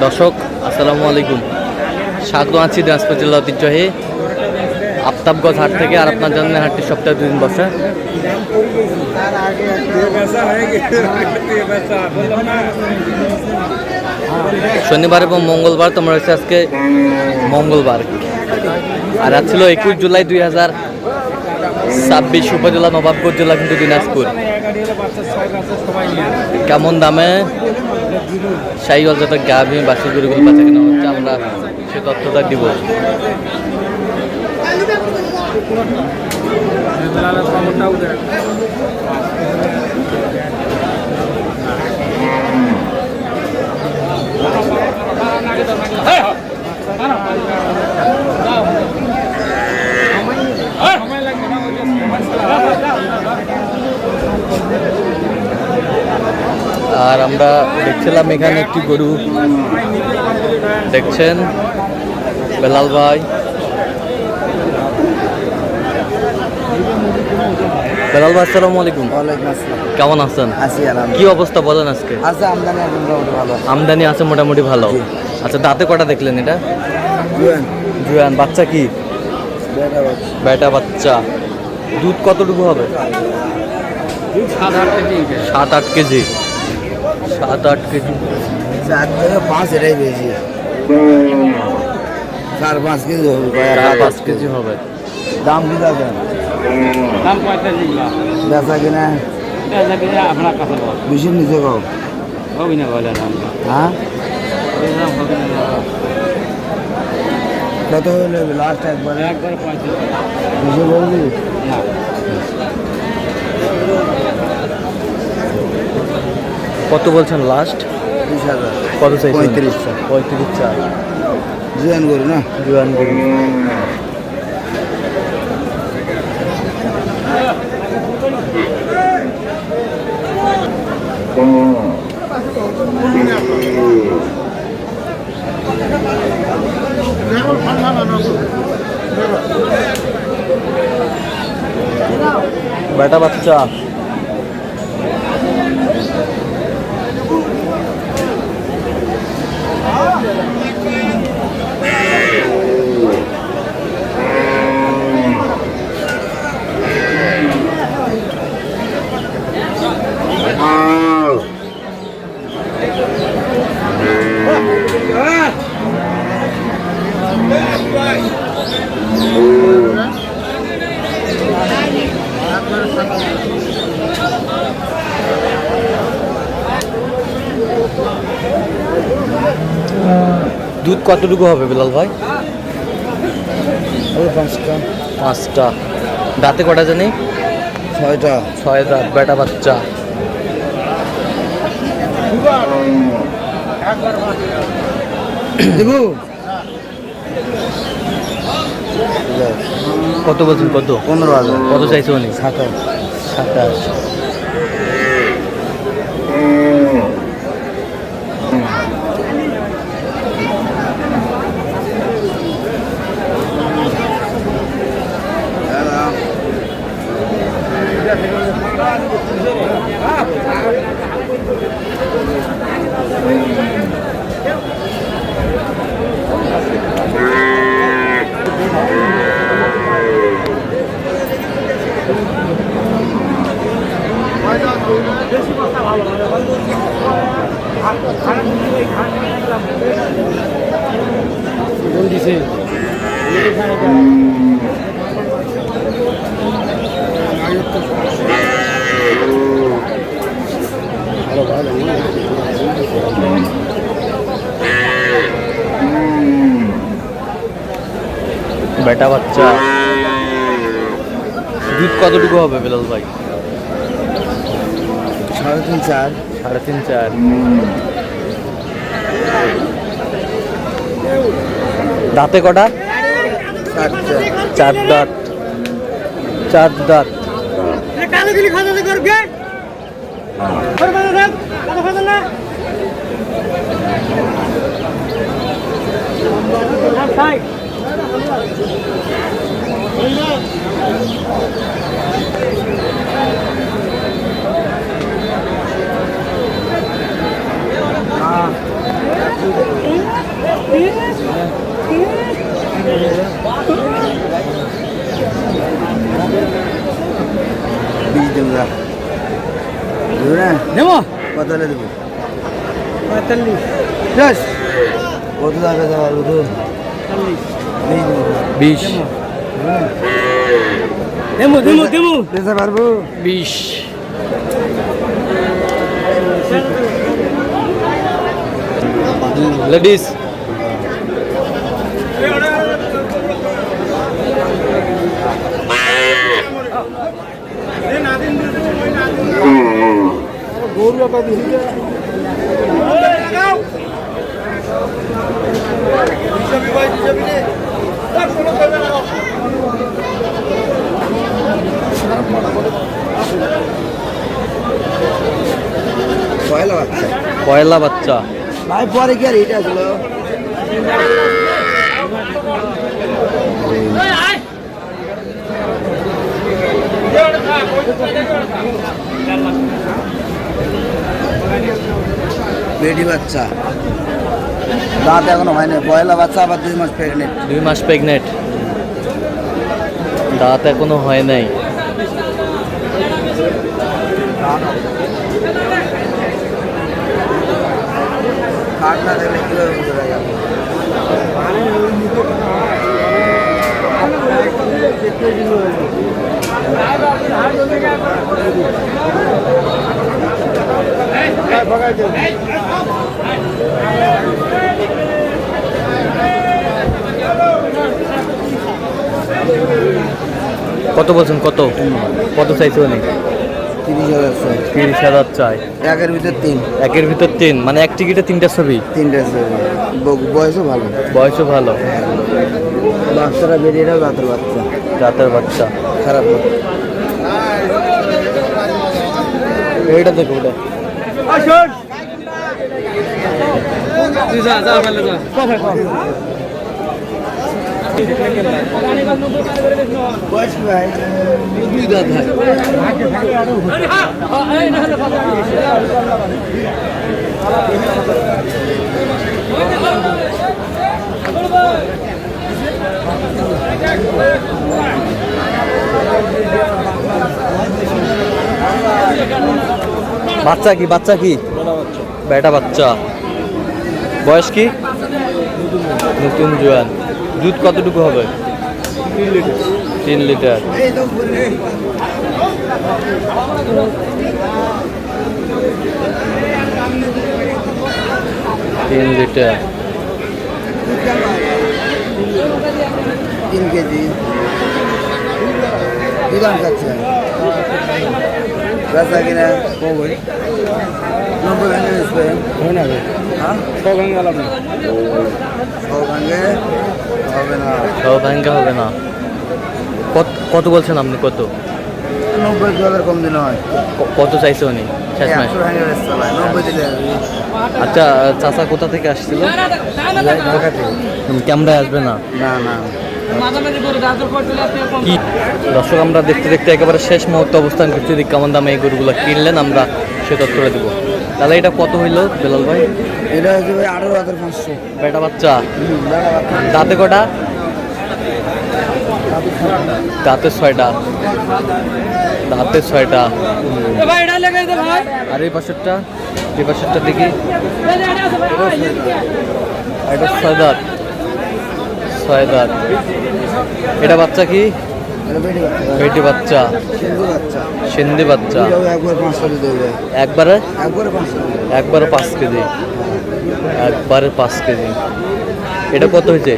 দর্শক আসসালামু আলাইকুম, স্বাগত আছি দিনাজপুর জেলা ঐতিহ্যবাহী আফতাবগঞ্জ হাট থেকে। আর আপনার জন্য হাটটি সপ্তাহে 2 দিন বসে। শনিবার এবং মঙ্গলবার তোমরা হচ্ছে আজকে মঙ্গলবার, আর আজ ছিল 21 জুলাই 2026, উপজেলা নবাবগঞ্জ জেলা কিন্তু দিনাজপুর। কেমন দামে শাহিওয়াল যত গাভী বাসি গরুগুলো বাচ্চা কেনা হচ্ছে, আমরা সে তথ্যটা দিব। আর আমরা দেখছিলাম এখানে একটি গরু দেখছেন বেলাল ভাই। বেলাল ভাই আসসালামু আলাইকুম। ওয়ালাইকুম আসসালাম। কেমন আছেন? আছি কি অবস্থা বলেন আজকে? আচ্ছা, আমদানি এখন মোটামুটি ভালো। আমদানি আছে মোটামুটি ভালো। আচ্ছা, দাঁতে কটা দেখলেন? এটা জুয়ান বাচ্চা, কি বেটা বাচ্চা। দুধ কতটুকু হবে? 7-8 কেজি। 7-8 কেজি। 4 থেকে 5 এটাই বেশি। 4-5 কেজি হবে। 4-5 কেজি হবে। দাম কি যাবে? দাম 45 লাখ। বেচা কিনা আপনার কাছে বেশির নিচে কম হবে না বলেন? হ্যাঁ, কত হলে লাস্ট একবারে? একবারে 35। বেশি বলবি না, কত বলছেন লাস্ট? 20,000। কত চাইছেন? 35 চাই। 35 চাই। জুয়ান করি না? জুয়ান গরু। বেটা বাচ্চা। দুধ কতটুকু হবে বেলাল ভাই? 5টা। দাঁতে কটা জানি? 6টা। 6 দাঁত, বেটা বাচ্চা। দেবো কত বলছেন? কত? 15,000। কত চাইছে উনি? 27। 27। বেটা বাচ্চা। দুধ কতটুকু হবে বেলাল ভাই? 3.5-4। 3.5-4। দাঁতে কটা? 4 দাঁত। 4 দাঁত। কত হলে দেবো? 45 কত টাকা দেওয়া পারবো তো? 20 দেমু দিতে পারবো? 20 লেডিস পয়লা বাচ্চা পয়লা বাচ্চা ভাই পরে কি আর এটা ছিল? বেটি বাচ্চা দাঁত এখনো হয়নি, পয়লা বাচ্চা আবার 2 মাস প্রেগনেন্ট। 2 মাস প্রেগনেন্ট, দাঁত এখনো হয় নাই। কাঠ না দেখলে কীভাবে বোঝা যাবে? কত বলছেন? কত কত চাইছে উনি? 30,000 চাই। 30,000 চাই। একের ভিতর 3, একের ভিতর 3, মানে এক টিকিটে 3টা ছবি। 3টা ছবি। বয়সও ভালো, বয়সও ভালো, বাচ্চারা বেরিয়ে রাতের বাচ্চা, জাতের বাচ্চা। খারাপ না। এইটা দেখো, ওটা বয়স কি ভাই? 2 দাঁত হয়। বাচ্চা কি? বাচ্চা কি? বেটা বাচ্চা। বয়স কি? নতুন জোয়ান। দুধ কতটুকু হবে? 3 লিটার। তিন লিটার। 3 কেজি। কি দাম খাচ্ছে? বেচা কিনা 90 ভেঙে বেচবে? হ্যাঁ, 100 ভেঙে হবে না। ভাঙ্গা হবে না। কত বলছেন আপনি? কত? 90,000 কম দিলে হয়। কত চাইছে উনি শেষ মাস? 100 ভেঙে বেচতে হবে, 90 দিলে হবে। আচ্ছা, চাচা কোথা থেকে আসছিল? ক্যামেরায় আসবে না না না, কি? দর্শক, আমরা দেখতে দেখতে একেবারে শেষ মুহূর্তে অবস্থান করছি। যদি কেমন দামে এই গরুগুলো কিনলেন আমরা সে তথ্যটা দেবো। তাহলে এটা কত হইলো বেলাল ভাই? এটা হচ্ছে ভাই 18,500। বেটা বাচ্চা। বেড়া বাচ্চা। দাঁতে কটা? দাঁতে 6টা। দাঁতে 6টা। আর এই পাশেরটা? এই পাশেরটা দেখি। এটা 6 দাঁত। 6 দাঁত। এটা বাচ্চা কি? এটা বেটি বাচ্চা। বেটি বাচ্চা। সিন্ধু বাচ্চা। সিন্ধি বাচ্চা। এটাও একবার 500 দিতে হবে। একবারে? একবারে 500 দিতে হবে। একবারে 5 কেজি। একবারে 5 কেজি। এটা কত হয়েছে?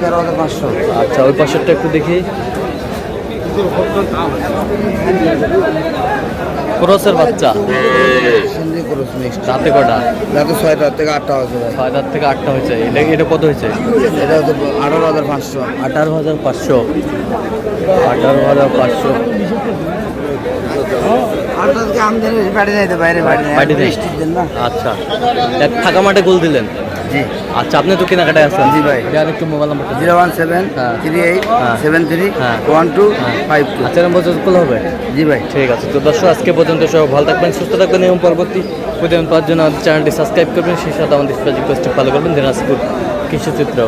13,500। আচ্ছা, ওই পাশেরটা একটু দেখি। ক্রসের বাচ্চা। Sindhi cross mixed. দাঁতে কটা? যাতে 6টা থেকে 8টা হচ্ছে ভাই। 6 দাঁত থেকে 8টা হয়েছে। এটা কত হয়েছে? এটা হচ্ছে 18,500। 18,500। 18,500। আর তাদেরকে আমদানি বাড়ি যাইতে বাইরে বাড়ি বাড়ি নেই? বৃষ্টির জন্য না। আচ্ছা, এক ফাঁকা মাঠে গোল দিলেন। জি। আচ্ছা, আপনি তো কেনাকাটায় আছেন। জি ভাই। আর একটু মোবাইল নাম্বার। 01738731252। আচ্ছা, নম্বর কল হবে। জি ভাই। ঠিক আছে। তো দর্শক, আজকে পর্যন্ত সব ভালো থাকবেন, সুস্থ থাকবেন এবং পরবর্তী প্রতিদিন পাওয়ার জন্য আমাদের চ্যানেলটি সাবস্ক্রাইব করবেন। সেই সাথে আমাদের ফেসবুক পেজটি ফলো করবেন, দিনাজপুর কৃষিচিত্র।